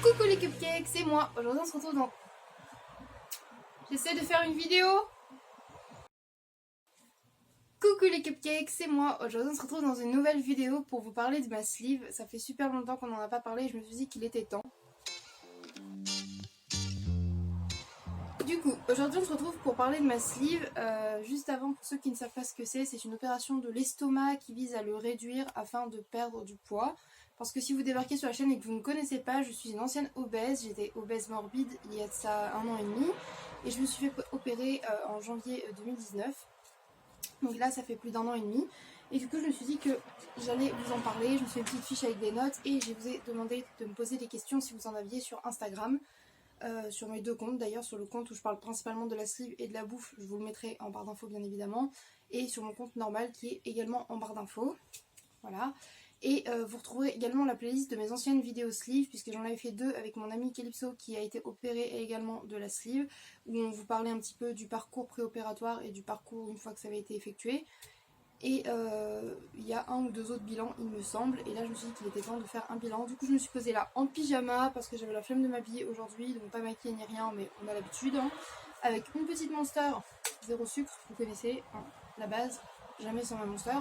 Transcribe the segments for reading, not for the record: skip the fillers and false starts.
Coucou les cupcakes, c'est moi. Aujourd'hui on se retrouve dans... J'essaie de faire une vidéo. Coucou les cupcakes, c'est moi. Aujourd'hui on se retrouve dans une nouvelle vidéo pour vous parler de ma sleeve. Ça fait super longtemps qu'on n'en a pas parlé et je me suis dit qu'il était temps. Du coup, aujourd'hui on se retrouve pour parler de ma sleeve. Juste avant, pour ceux qui ne savent pas ce que c'est une opération de l'estomac qui vise à le réduire afin de perdre du poids. Parce que si vous débarquez sur la chaîne et que vous ne me connaissez pas, je suis une ancienne obèse. J'étais obèse morbide il y a de ça 1 an et demi. Et je me suis fait opérer en janvier 2019. Donc là ça fait plus d'1 an et demi. Et du coup je me suis dit que j'allais vous en parler. Je me suis fait une petite fiche avec des notes et je vous ai demandé de me poser des questions si vous en aviez sur Instagram. Sur mes deux comptes d'ailleurs, sur le compte où je parle principalement de la sleeve et de la bouffe, je vous le mettrai en barre d'infos bien évidemment, et sur mon compte normal qui est également en barre d'infos, voilà. Et vous retrouverez également la playlist de mes anciennes vidéos sleeve, puisque j'en avais fait 2 avec mon ami Calypso qui a été opéré également de la sleeve, où on vous parlait un petit peu du parcours préopératoire et du parcours une fois que ça avait été effectué. Et il y a 1 ou 2 autres bilans il me semble, et là je me suis dit qu'il était temps de faire un bilan. Du coup je me suis posée là en pyjama parce que j'avais la flemme de m'habiller aujourd'hui, donc pas maquillée ni rien, mais on a l'habitude, hein, avec une petite Monster, 0 sucre, vous connaissez, hein, la base, jamais sans ma Monster.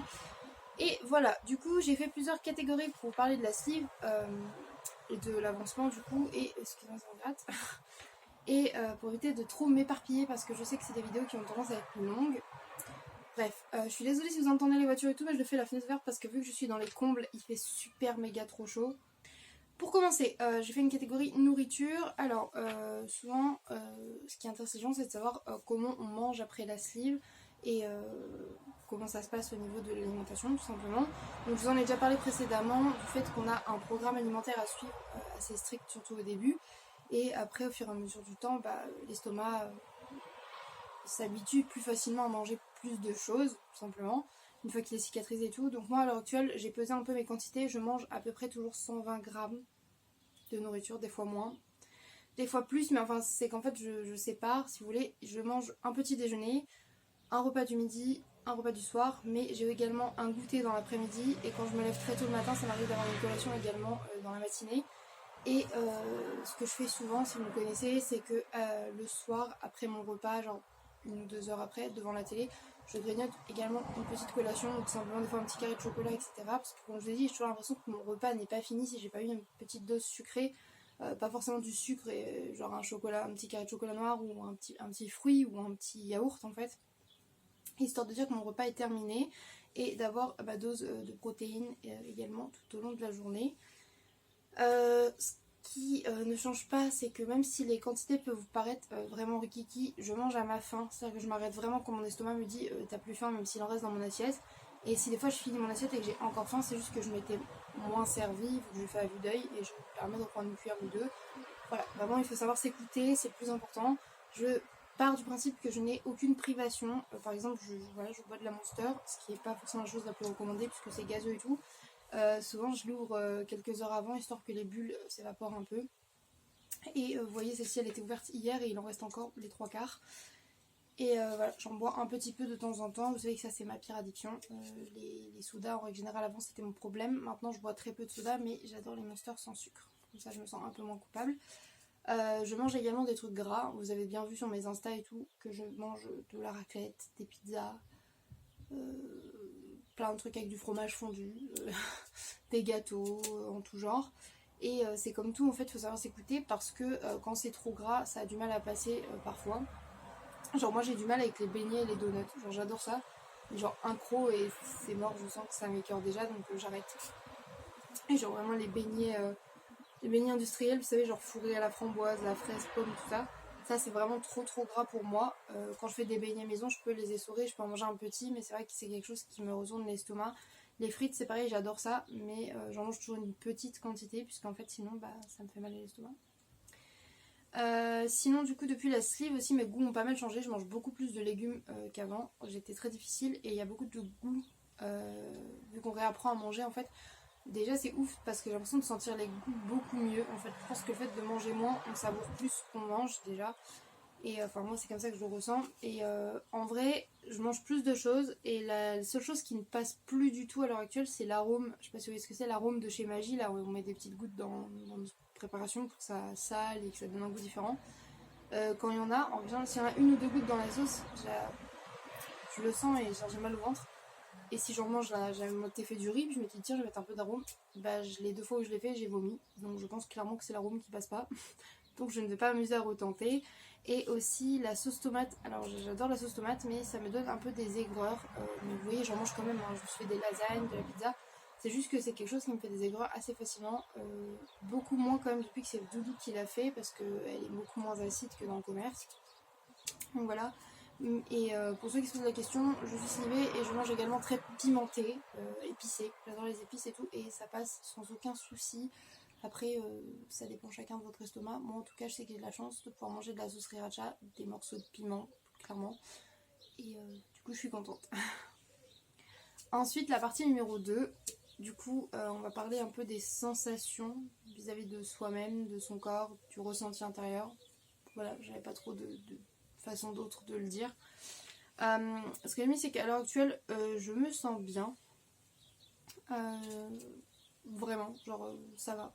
Et voilà, du coup j'ai fait plusieurs catégories pour parler de la sleeve et de l'avancement du coup, et excusez-moi ça me gratte. Et pour éviter de trop m'éparpiller parce que je sais que c'est des vidéos qui ont tendance à être plus longues. Bref, je suis désolée si vous entendez les voitures et tout, mais je le fais la fenêtre verte parce que vu que je suis dans les combles, il fait super méga trop chaud. Pour commencer, j'ai fait une catégorie nourriture. Alors, souvent, ce qui est intéressant, c'est de savoir comment on mange après la sleeve et comment ça se passe au niveau de l'alimentation, tout simplement. Donc, je vous en ai déjà parlé précédemment du fait qu'on a un programme alimentaire à suivre assez strict, surtout au début. Et après, au fur et à mesure du temps, l'estomac s'habitue plus facilement à manger plus de choses, tout simplement, une fois qu'il est cicatrisé et tout. Donc moi à l'heure actuelle, j'ai pesé un peu mes quantités, je mange à peu près toujours 120 grammes de nourriture, des fois moins, des fois plus, mais enfin c'est qu'en fait je sépare, si vous voulez, je mange un petit déjeuner, un repas du midi, un repas du soir, mais j'ai également un goûter dans l'après-midi, et quand je me lève très tôt le matin, ça m'arrive d'avoir une collation également dans la matinée. Et ce que je fais souvent, si vous me connaissez, c'est que le soir, après mon repas, genre 1 ou 2 heures après, devant la télé, je grignote également une petite collation, ou tout simplement des fois un petit carré de chocolat, etc. Parce que comme je vous ai dit, j'ai toujours l'impression que mon repas n'est pas fini si j'ai pas eu une petite dose sucrée. Pas forcément du sucre, et, genre un chocolat, un petit carré de chocolat noir, ou un petit fruit, ou un petit yaourt en fait. Histoire de dire que mon repas est terminé, et d'avoir ma dose de protéines également tout au long de la journée. Ce qui ne change pas, c'est que même si les quantités peuvent vous paraître vraiment rikiki, je mange à ma faim. C'est-à-dire que je m'arrête vraiment quand mon estomac me dit t'as plus faim, même s'il en reste dans mon assiette. Et si des fois je finis mon assiette et que j'ai encore faim, c'est juste que je m'étais moins servi, vu que je fais à vue d'œil, et je me permets de prendre une cuillère ou deux. Voilà, vraiment il faut savoir s'écouter, c'est le plus important. Je pars du principe que je n'ai aucune privation. Par exemple, voilà, je bois de la Monster, ce qui n'est pas forcément la chose la plus recommandée puisque c'est gazeux et tout. Souvent je l'ouvre quelques heures avant, histoire que les bulles s'évaporent un peu. Et vous voyez, celle-ci elle était ouverte hier et il en reste encore les 3/4. Et voilà, j'en bois un petit peu de temps en temps. Vous savez que ça c'est ma pire addiction. Les sodas en règle générale, avant c'était mon problème. Maintenant je bois très peu de soda, mais j'adore les Monsters sans sucre. Comme ça je me sens un peu moins coupable. Je mange également des trucs gras. Vous avez bien vu sur mes Insta et tout que je mange de la raclette, des pizzas, plein de trucs avec du fromage fondu, des gâteaux en tout genre. Et c'est comme tout, en fait, il faut savoir s'écouter parce que quand c'est trop gras, ça a du mal à passer parfois. Genre moi j'ai du mal avec les beignets et les donuts, genre j'adore ça. Mais genre un croc et c'est mort, je sens que ça m'écœure déjà, donc j'arrête. Et genre vraiment les beignets industriels, vous savez, genre fourrés à la framboise, la fraise, pomme, tout ça. Ça c'est vraiment trop gras pour moi. Quand je fais des beignets maison, je peux les essorer, je peux en manger un petit, mais c'est vrai que c'est quelque chose qui me retourne l'estomac. Les frites c'est pareil, j'adore ça, mais j'en mange toujours une petite quantité, puisqu'en fait sinon ça me fait mal à l'estomac. Sinon du coup depuis la sleeve aussi mes goûts ont pas mal changé, je mange beaucoup plus de légumes qu'avant, j'étais très difficile et il y a beaucoup de goûts vu qu'on réapprend à manger en fait. Déjà c'est ouf parce que j'ai l'impression de sentir les goûts beaucoup mieux en fait. Je pense que le fait de manger moins, on savoure plus ce qu'on mange déjà. Et enfin moi c'est comme ça que je le ressens. Et en vrai je mange plus de choses. Et la seule chose qui ne passe plus du tout à l'heure actuelle c'est l'arôme. Je sais pas si vous voyez ce que c'est, l'arôme de chez Maggi là où on met des petites gouttes dans préparation pour que ça sale et que ça donne un goût différent. Quand il y en a, en général, s'il y en a une ou deux gouttes dans la sauce, je le sens et j'ai mal au ventre. Et si j'en mange, j'ai fait du riz, puis je me dis tiens, je vais mettre un peu d'arôme. Bah, les 2 fois où je l'ai fait, j'ai vomi. Donc je pense clairement que c'est l'arôme qui passe pas. Donc je ne vais pas m'amuser à retenter. Et aussi la sauce tomate. Alors j'adore la sauce tomate, mais ça me donne un peu des aigreurs. Mais vous voyez, j'en mange quand même. Hein. Je me suis fait des lasagnes, de la pizza. C'est juste que c'est quelque chose qui me fait des aigreurs assez facilement. Beaucoup moins quand même depuis que c'est le Doudou qui l'a fait, parce qu'elle est beaucoup moins acide que dans le commerce. Donc voilà. Et pour ceux qui se posent la question, je suis Sylvie et je mange également très pimenté, épicé. J'adore les épices et tout, et ça passe sans aucun souci. Après, ça dépend chacun de votre estomac. Moi, en tout cas, je sais que j'ai de la chance de pouvoir manger de la sauce sriracha, des morceaux de piment, clairement. Et du coup, je suis contente. Ensuite, la partie numéro 2. Du coup, on va parler un peu des sensations vis-à-vis de soi-même, de son corps, du ressenti intérieur. Voilà, j'avais pas trop de façon d'autre de le dire. Ce que j'ai mis, c'est qu'à l'heure actuelle, je me sens bien. Vraiment, genre, ça va.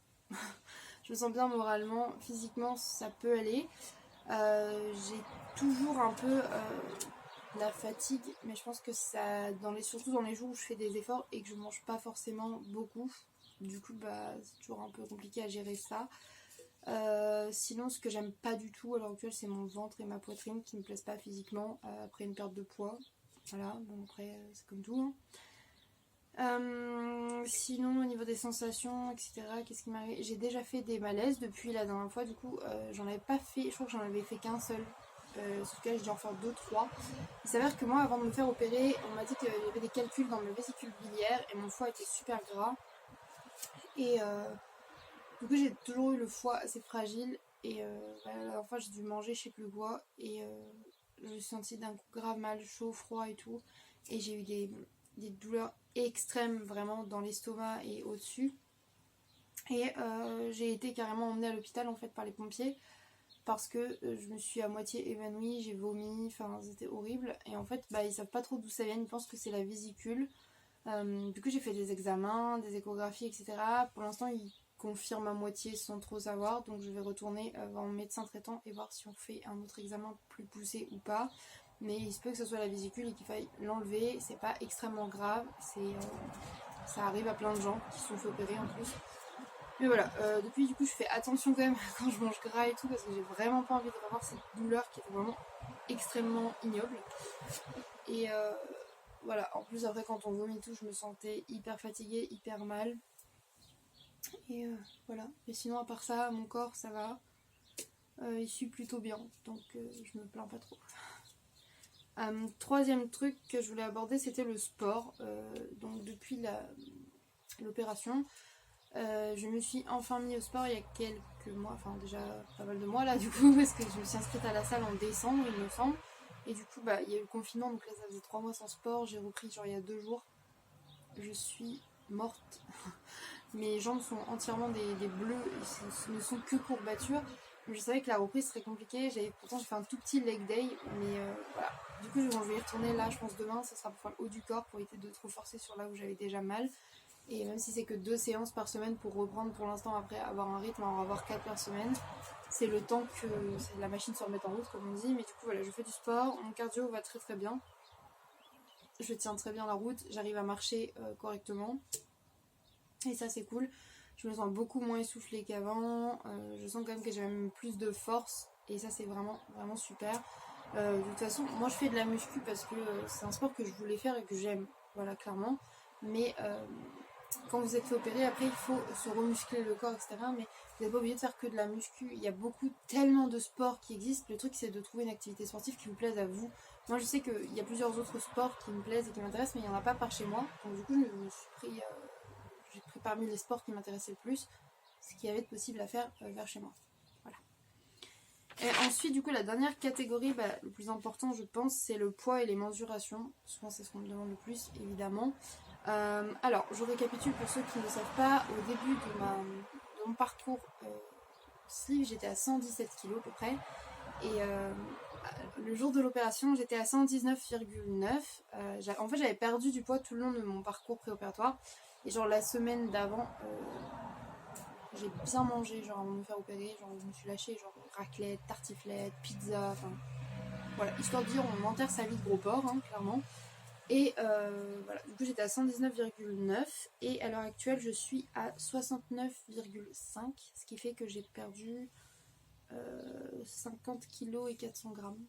Je me sens bien moralement, physiquement, ça peut aller. J'ai toujours un peu la fatigue, mais je pense que ça, surtout dans les jours où je fais des efforts et que je mange pas forcément beaucoup. Du coup, bah, c'est toujours un peu compliqué à gérer ça. Sinon, ce que j'aime pas du tout à l'heure actuelle, c'est mon ventre et ma poitrine qui me plaisent pas physiquement après une perte de poids. Voilà, bon après c'est comme tout. Hein. Sinon, au niveau des sensations, etc., qu'est-ce qui m'arrive? J'ai déjà fait des malaises depuis la dernière fois, du coup, j'en avais pas fait, je crois que j'en avais fait qu'un seul. Sauf que là, j'ai dû en faire 2-3. Il s'avère que moi, avant de me faire opérer, on m'a dit qu'il y avait des calculs dans mes vésicules biliaires et mon foie était super gras. Et du coup, j'ai toujours eu le foie assez fragile. Et la dernière fois, j'ai dû manger je sais plus quoi. Et je me suis sentie d'un coup grave mal, chaud, froid et tout. Et j'ai eu des douleurs extrêmes vraiment dans l'estomac et au-dessus. Et j'ai été carrément emmenée à l'hôpital en fait par les pompiers. Parce que je me suis à moitié évanouie, j'ai vomi, enfin c'était horrible. Et en fait, bah, ils savent pas trop d'où ça vient, ils pensent que c'est la vésicule. Du coup, j'ai fait des examens, des échographies, etc. Pour l'instant, ils confirment à moitié sans trop savoir. Donc, je vais retourner voir mon médecin traitant et voir si on fait un autre examen plus poussé ou pas. Mais il se peut que ce soit la vésicule et qu'il faille l'enlever. C'est pas extrêmement grave. Ça arrive à plein de gens qui se sont fait opérer en plus. Mais voilà, depuis du coup je fais attention quand même quand je mange gras et tout parce que j'ai vraiment pas envie de revoir cette douleur qui était vraiment extrêmement ignoble. Et voilà, en plus après quand on vomit tout, je me sentais hyper fatiguée, hyper mal. Et voilà, mais sinon à part ça, mon corps ça va. Il suit plutôt bien, donc je me plains pas trop. Troisième truc que je voulais aborder, c'était le sport. Donc depuis l'opération, je me suis enfin mis au sport il y a quelques mois, enfin déjà pas mal de mois là du coup, parce que je me suis inscrite à la salle en décembre il me semble. Et du coup bah il y a eu le confinement, donc là ça faisait 3 mois sans sport, j'ai repris genre il y a 2 jours. Je suis morte. Mes jambes sont entièrement des bleus, ce ne sont que courbatures. Je savais que la reprise serait compliquée, pourtant j'ai fait un tout petit leg day, mais voilà. Du coup je vais y retourner là, je pense demain, ça sera pour faire le haut du corps pour éviter de trop forcer sur là où j'avais déjà mal. Et même si c'est que 2 séances par semaine pour reprendre pour l'instant après avoir un rythme, on va avoir 4 par semaine. C'est le temps que la machine se remette en route comme on dit, mais du coup voilà, je fais du sport, mon cardio va très très bien. Je tiens très bien la route, j'arrive à marcher correctement. Et ça c'est cool. Je me sens beaucoup moins essoufflée qu'avant. Je sens quand même que j'ai même plus de force. Et ça c'est vraiment vraiment super. De toute façon, moi je fais de la muscu parce que c'est un sport que je voulais faire et que j'aime. Voilà, clairement. Mais quand vous êtes fait opérer, après il faut se remuscler le corps, etc. Mais vous n'êtes pas obligé de faire que de la muscu. Il y a tellement de sports qui existent. Le truc c'est de trouver une activité sportive qui vous plaise à vous. Moi je sais qu'il y a plusieurs autres sports qui me plaisent et qui m'intéressent, mais il n'y en a pas par chez moi. Donc du coup j'ai pris parmi les sports qui m'intéressaient le plus ce qu'il y avait de possible à faire vers chez moi. Voilà. Et ensuite du coup la dernière catégorie, le plus important je pense, c'est le poids et les mensurations. Souvent c'est ce qu'on me demande le plus évidemment. Alors, je récapitule pour ceux qui ne le savent pas. Au début de mon parcours sleeve, j'étais à 117 kg à peu près. Et le jour de l'opération, j'étais à 119,9. En fait, j'avais perdu du poids tout le long de mon parcours préopératoire. Et genre la semaine d'avant, j'ai bien mangé, genre avant de me faire opérer, genre je me suis lâchée, genre raclette, tartiflette, pizza, enfin voilà, histoire de dire on enterre sa vie de gros porc, hein, clairement. Et voilà, du coup j'étais à 119,9 et à l'heure actuelle je suis à 69,5, ce qui fait que j'ai perdu 50 kilos et 400 grammes,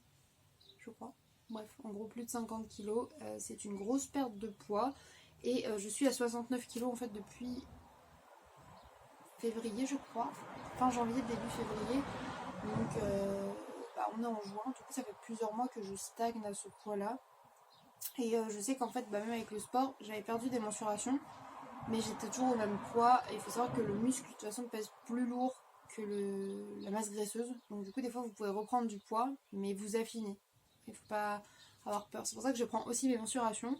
je crois. Bref, en gros plus de 50 kilos, c'est une grosse perte de poids et je suis à 69 kilos en fait depuis février je crois, fin janvier, début février, donc bah, on est en juin, du coup ça fait plusieurs mois que je stagne à ce poids là. Et je sais qu'en fait, bah, même avec le sport, j'avais perdu des mensurations, mais j'étais toujours au même poids. Et il faut savoir que le muscle, de toute façon, pèse plus lourd que la masse graisseuse. Donc du coup, des fois, vous pouvez reprendre du poids, mais vous affinez. Il faut pas avoir peur. C'est pour ça que je prends aussi mes mensurations.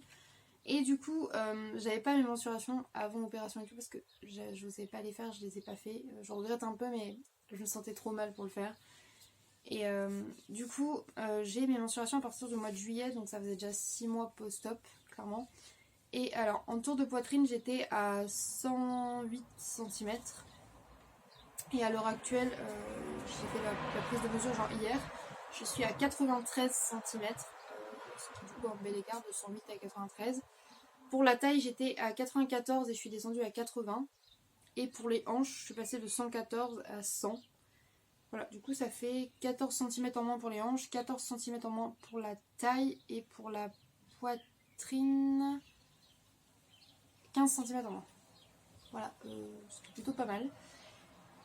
Et du coup, j'avais pas mes mensurations avant l'opération et tout, parce que je n'osais pas les faire, je les ai pas fait. Je regrette un peu, mais je me sentais trop mal pour le faire. Et du coup, j'ai mes mensurations à partir du mois de juillet, donc ça faisait déjà 6 mois post-op, clairement. Et alors, en tour de poitrine, j'étais à 108 cm. Et à l'heure actuelle, j'ai fait la prise de mesure genre hier, je suis à 93 cm, ce qui est du coup un bel écart de 108 à 93. Pour la taille, j'étais à 94 et je suis descendue à 80. Et pour les hanches, je suis passée de 114 à 100. Voilà, du coup ça fait 14 cm en moins pour les hanches, 14 cm en moins pour la taille et pour la poitrine, 15 cm en moins. Voilà, c'est plutôt pas mal.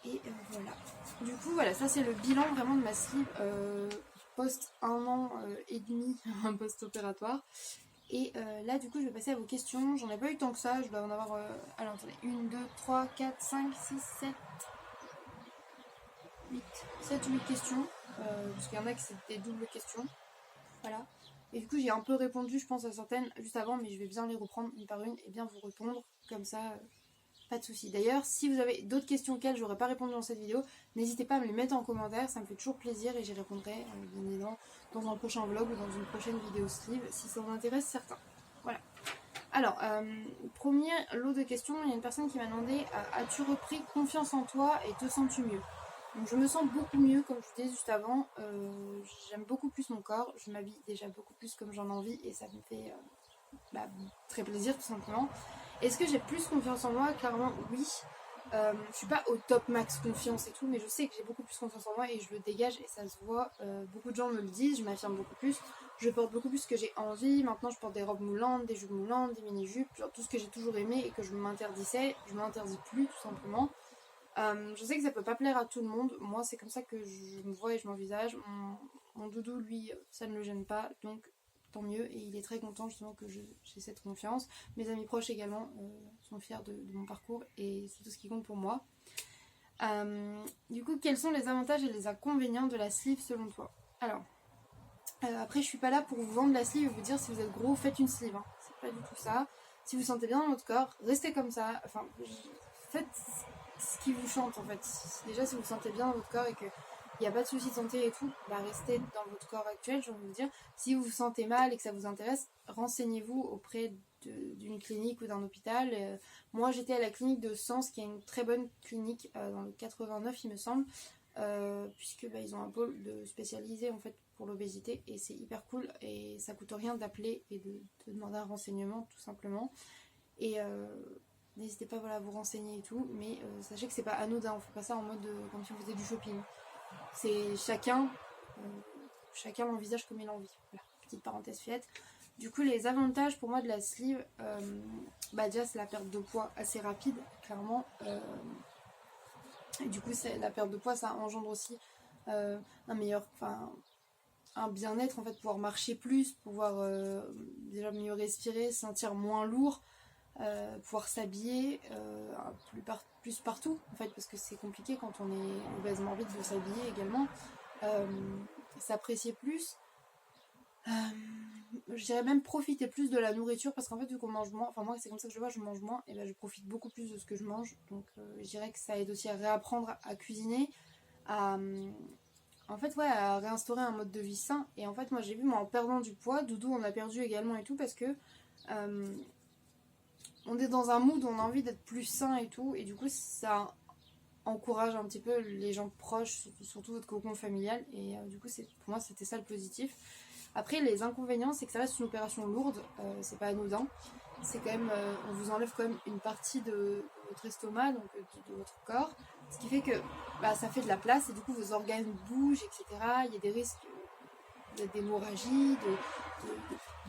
Et voilà. Du coup voilà, ça c'est le bilan vraiment de ma sleeve post 1 an et demi post-opératoire. Et là du coup je vais passer à vos questions. J'en ai pas eu tant que ça, je dois en avoir... alors attendez, 1, 2, 3, 4, 5, 6, 7... 8, 7 ou 8 questions, parce qu'il y en a qui c'est des doubles questions. Voilà. Et du coup, j'ai un peu répondu, je pense, à certaines juste avant, mais je vais bien les reprendre une par une et bien vous répondre. Comme ça, pas de soucis. D'ailleurs, si vous avez d'autres questions auxquelles j'aurais pas répondu dans cette vidéo, n'hésitez pas à me les mettre en commentaire, ça me fait toujours plaisir et j'y répondrai bien évidemment dans un prochain vlog ou dans une prochaine vidéo sleeve si ça vous intéresse certains. Voilà. Alors, premier lot de questions, il y a une personne qui m'a demandé as-tu repris confiance en toi et te sens-tu mieux? Donc je me sens beaucoup mieux, comme je vous disais juste avant, j'aime beaucoup plus mon corps, je m'habille déjà beaucoup plus comme j'en ai envie et ça me fait très plaisir tout simplement. Est-ce que j'ai plus confiance en moi? Clairement oui. Je suis pas au top max confiance et tout, mais je sais que j'ai beaucoup plus confiance en moi et je le dégage et ça se voit. Beaucoup de gens me le disent, je m'affirme beaucoup plus. Je porte beaucoup plus ce que j'ai envie. Maintenant, je porte des robes moulantes, des jupes moulantes, des mini-jupes, genre tout ce que j'ai toujours aimé et que je m'interdisais, je m'interdis plus tout simplement. Je sais que ça peut pas plaire à tout le monde. Moi, c'est comme ça que je me vois et je m'envisage. Mon doudou, lui, ça ne le gêne pas, donc tant mieux. Et il est très content justement que j'ai cette confiance. Mes amis proches également sont fiers de mon parcours et c'est tout ce qui compte pour moi. Du coup, quels sont les avantages et les inconvénients de la sleeve selon toi? Alors, après, je suis pas là pour vous vendre la sleeve et vous dire si vous êtes gros, faites une sleeve. Hein. C'est pas du tout ça. Si vous sentez bien dans votre corps, restez comme ça. Enfin, faites ce qui vous chante en fait. Déjà, si vous vous sentez bien dans votre corps et qu'il n'y a pas de soucis de santé et tout, bah restez dans votre corps actuel, j'ai envie de vous dire. Si vous vous sentez mal et que ça vous intéresse, renseignez-vous auprès d'une clinique ou d'un hôpital. Moi, j'étais à la clinique de Sens, qui est une très bonne clinique dans le 89, il me semble, puisque ils ont un pôle spécialisé en fait pour l'obésité et c'est hyper cool et ça coûte rien d'appeler et de demander un renseignement tout simplement. Et n'hésitez pas à vous renseigner et tout, mais sachez que c'est pas anodin, on fait pas ça en mode comme si on faisait du shopping. C'est chacun l'envisage comme il l'envie. Voilà, petite parenthèse faite. Du coup, les avantages pour moi de la sleeve, déjà c'est la perte de poids assez rapide, clairement. Et du coup, la perte de poids, ça engendre aussi un meilleur, un bien-être en fait, pouvoir marcher plus, pouvoir déjà mieux respirer, se sentir moins lourd. Pouvoir s'habiller plus partout en fait parce que c'est compliqué quand on est obèse morbide de s'habiller également, s'apprécier plus, je dirais même profiter plus de la nourriture parce qu'en fait vu qu'on mange moins, enfin moi c'est comme ça que je vois, je mange moins et je profite beaucoup plus de ce que je mange, donc je dirais que ça aide aussi à réapprendre à cuisiner, à à réinstaurer un mode de vie sain. Et en fait moi j'ai vu, moi en perdant du poids, Doudou en a perdu également et tout parce que on est dans un mood où on a envie d'être plus sain et tout, et du coup ça encourage un petit peu les gens proches, surtout votre cocon familial. Et du coup, pour moi, c'était ça le positif. Après, les inconvénients, c'est que ça reste une opération lourde, c'est pas anodin. C'est quand même, on vous enlève quand même une partie de votre estomac, donc de votre corps. Ce qui fait que ça fait de la place et du coup vos organes bougent, etc. Il y a des risques d'hémorragie,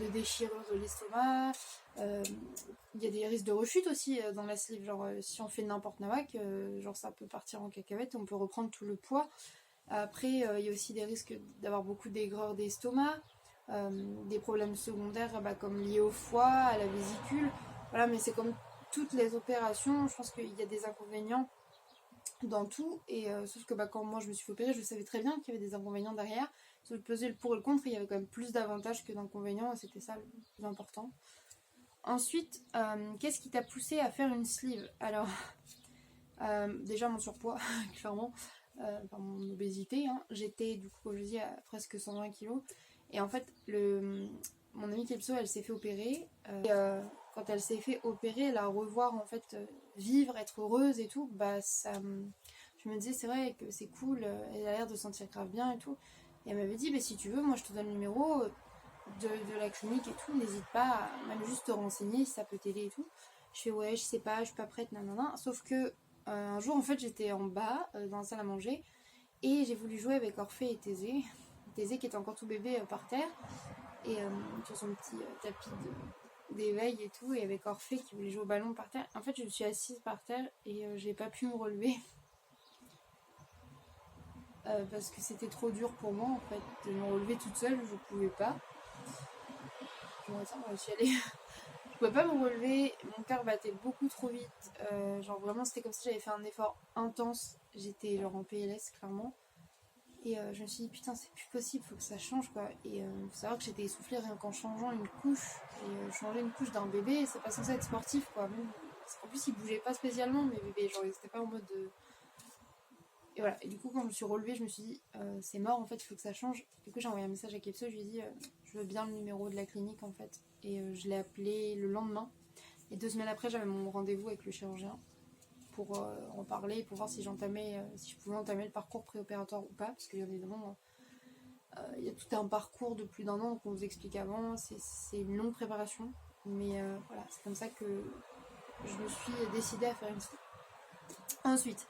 de déchirure de l'estomac. Il y a des risques de rechute aussi dans la sleeve. Genre si on fait n'importe nawak, genre ça peut partir en cacahuète et on peut reprendre tout le poids. Après, il y a aussi des risques d'avoir beaucoup d'aigreur d'estomac, des problèmes secondaires comme liés au foie, à la vésicule. Voilà, mais c'est comme toutes les opérations, je pense qu'il y a des inconvénients dans tout. Et sauf que quand moi je me suis fait opérer, je savais très bien qu'il y avait des inconvénients derrière. Si je pesais le pour et le contre, il y avait quand même plus d'avantages que d'inconvénients et c'était ça le plus important. Ensuite, qu'est-ce qui t'a poussé à faire une sleeve? Alors, déjà mon surpoids, clairement. Mon obésité, hein. J'étais du coup comme je dis à presque 120 kilos et en fait mon amie Kepso elle s'est fait opérer et quand elle s'est fait opérer la revoir en fait vivre, être heureuse et tout, je me disais c'est vrai que c'est cool, elle a l'air de se sentir grave bien et tout et elle m'avait dit si tu veux moi je te donne le numéro de la clinique et tout, n'hésite pas à même juste te renseigner si ça peut t'aider et tout. Je fais ouais je sais pas, je suis pas prête nanana, sauf que un jour en fait j'étais en bas dans la salle à manger et j'ai voulu jouer avec Orphée et Thésée. Thésée qui était encore tout bébé par terre et sur son petit tapis d'éveil et tout, et avec Orphée qui voulait jouer au ballon par terre. En fait je me suis assise par terre et j'ai pas pu me relever parce que c'était trop dur pour moi en fait de me relever toute seule, je pouvais pas. Je suis allée. Je pouvais pas me relever, mon cœur battait beaucoup trop vite, genre vraiment c'était comme si j'avais fait un effort intense, j'étais genre en PLS clairement, et je me suis dit putain c'est plus possible, faut que ça change quoi, et faut savoir que j'étais essoufflée rien qu'en changeant une couche, et changer une couche d'un bébé c'est pas censé être sportif quoi, même, en plus il bougeait pas spécialement mes bébés, genre ils étaient pas en mode de... Et voilà, et du coup quand je me suis relevée je me suis dit c'est mort en fait, il faut que ça change. Du coup j'ai envoyé un message à Kepso, je lui ai dit je veux bien le numéro de la clinique en fait, et je l'ai appelé le lendemain. Et 2 semaines après, j'avais mon rendez-vous avec le chirurgien pour en parler, pour voir si si je pouvais entamer le parcours préopératoire ou pas, parce que bien évidemment, il y a tout un parcours de plus d'1 an qu'on vous explique avant, c'est une longue préparation, mais voilà, c'est comme ça que je me suis décidée à faire une sleeve. Ensuite,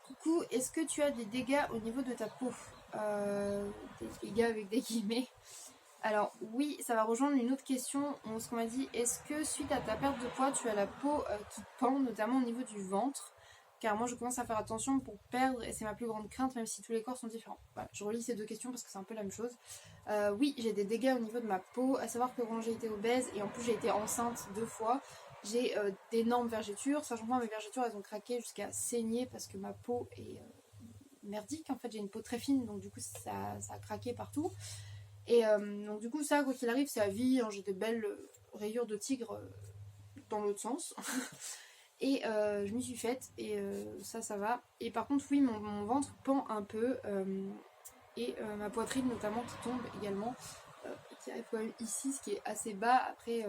coucou, est-ce que tu as des dégâts au niveau de ta peau? Des dégâts avec des guillemets. Alors oui, ça va rejoindre une autre question, ce qu'on m'a dit, est-ce que suite à ta perte de poids, tu as la peau qui pend, notamment au niveau du ventre? Car moi je commence à faire attention pour perdre, et c'est ma plus grande crainte, même si tous les corps sont différents. Voilà, je relis ces deux questions parce que c'est un peu la même chose. Oui, j'ai des dégâts au niveau de ma peau, à savoir que quand j'ai été obèse, et en plus j'ai été enceinte 2 fois, j'ai d'énormes vergetures, sachant que mes vergetures elles ont craqué jusqu'à saigner parce que ma peau est merdique, en fait j'ai une peau très fine, donc du coup ça a craqué partout. Et donc du coup ça quoi qu'il arrive c'est à vie, hein, j'ai des belles rayures de tigre dans l'autre sens. Et je m'y suis faite et ça va. Et par contre oui mon ventre pend un peu et ma poitrine notamment qui tombe également, qui arrive quand même ici, ce qui est assez bas. Après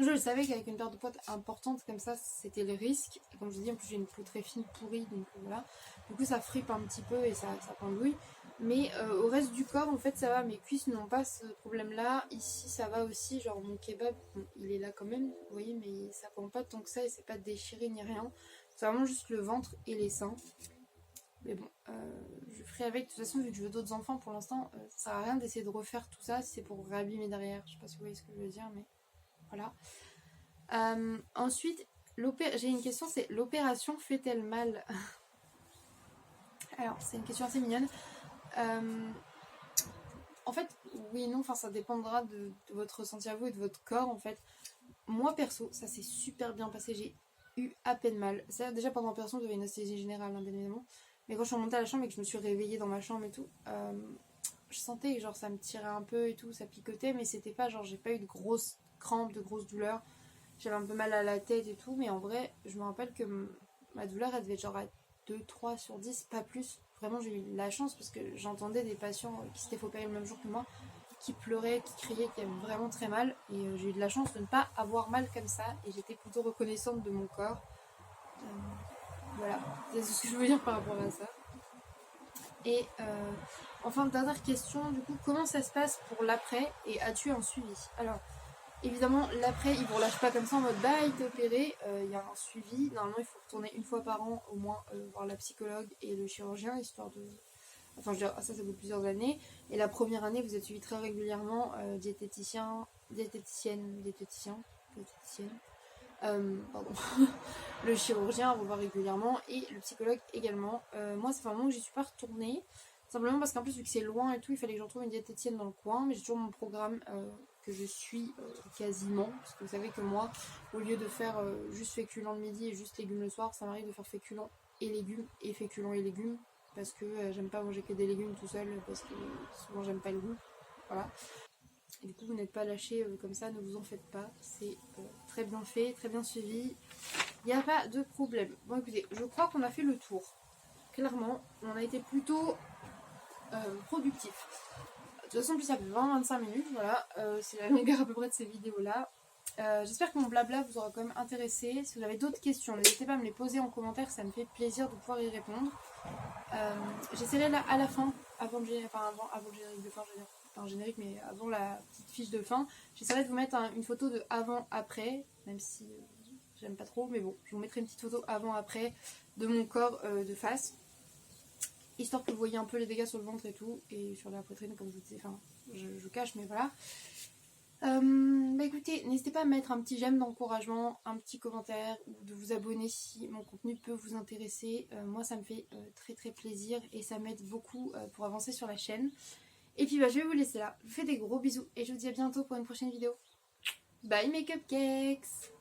je le savais qu'avec une perte de poids importante comme ça c'était le risque. Et comme je vous dis en plus j'ai une peau très fine pourrie, donc voilà. Du coup ça fripe un petit peu et ça pendouille. Mais au reste du corps en fait ça va, mes cuisses n'ont pas ce problème là, ici ça va aussi, genre mon kebab bon, il est là quand même, vous voyez, mais ça pend pas tant que ça et c'est pas déchiré ni rien, c'est vraiment juste le ventre et les seins. Mais bon, je ferai avec, de toute façon vu que je veux d'autres enfants pour l'instant, ça sert à rien d'essayer de refaire tout ça si c'est pour réabîmer derrière, je sais pas si vous voyez ce que je veux dire mais voilà. Ensuite, j'ai une question, c'est l'opération fait-elle mal? Alors c'est une question assez mignonne. En fait, oui et non, enfin ça dépendra de votre ressenti à vous et de votre corps en fait. Moi perso, ça s'est super bien passé, j'ai eu à peine mal. C'est déjà pendant l'opération, j'avais une anesthésie générale hein, bien évidemment. Mais quand je suis remontée à la chambre et que je me suis réveillée dans ma chambre et tout, je sentais que genre ça me tirait un peu et tout, ça picotait, mais c'était pas genre j'ai pas eu de grosses crampes, de grosses douleurs. J'avais un peu mal à la tête et tout, mais en vrai, je me rappelle que ma douleur elle devait être genre à 2, 3 sur 10, pas plus. Vraiment, j'ai eu de la chance parce que j'entendais des patients qui s'étaient fait opérer le même jour que moi, qui pleuraient, qui criaient, qui avaient vraiment très mal. Et j'ai eu de la chance de ne pas avoir mal comme ça. Et j'étais plutôt reconnaissante de mon corps. Voilà, c'est ce que je veux dire par rapport à ça. Et enfin, dernière question, du coup, comment ça se passe pour l'après et as-tu un suivi? Alors, évidemment, l'après, ils vous relâchent pas comme ça en mode bah, il t'a opéré, il y a un suivi. Normalement, il faut retourner une fois par an au moins voir la psychologue et le chirurgien, histoire de. Enfin, je veux dire, ça vaut plusieurs années. Et la première année, vous êtes suivi très régulièrement, diététicien, diététicienne, pardon, le chirurgien, vous voir régulièrement et le psychologue également. Moi, ça fait un moment que j'y suis pas retournée. Simplement parce qu'en plus, vu que c'est loin et tout, il fallait que je retrouve une diététicienne dans le coin. Mais j'ai toujours mon programme que je suis quasiment. Parce que vous savez que moi, au lieu de faire juste féculents le midi et juste légumes le soir, ça m'arrive de faire féculents et légumes et féculents et légumes. Parce que j'aime pas manger que des légumes tout seul. Parce que souvent, j'aime pas le goût. Voilà. Et du coup, vous n'êtes pas lâché comme ça, ne vous en faites pas. C'est très bien fait, très bien suivi. Il n'y a pas de problème. Bon, écoutez, je crois qu'on a fait le tour. Clairement, on a été plutôt productif. De toute façon, plus ça fait 20-25 minutes, voilà. C'est la longueur à peu près de ces vidéos-là. J'espère que mon blabla vous aura quand même intéressé. Si vous avez d'autres questions, n'hésitez pas à me les poser en commentaire, ça me fait plaisir de pouvoir y répondre. J'essaierai là à la fin, avant le générique de fin, je veux dire, pas un générique, mais avant la petite fiche de fin, j'essaierai de vous mettre une photo de avant-après, même si j'aime pas trop, mais bon, je vous mettrai une petite photo avant-après de mon corps de face, histoire que vous voyez un peu les dégâts sur le ventre et tout, et sur la poitrine, comme je vous disais, enfin, je cache, mais voilà. Bah écoutez, n'hésitez pas à mettre un petit j'aime d'encouragement, un petit commentaire ou de vous abonner si mon contenu peut vous intéresser. Moi ça me fait très très plaisir et ça m'aide beaucoup pour avancer sur la chaîne. Et puis bah je vais vous laisser là. Je vous fais des gros bisous et je vous dis à bientôt pour une prochaine vidéo. Bye mes cupcakes!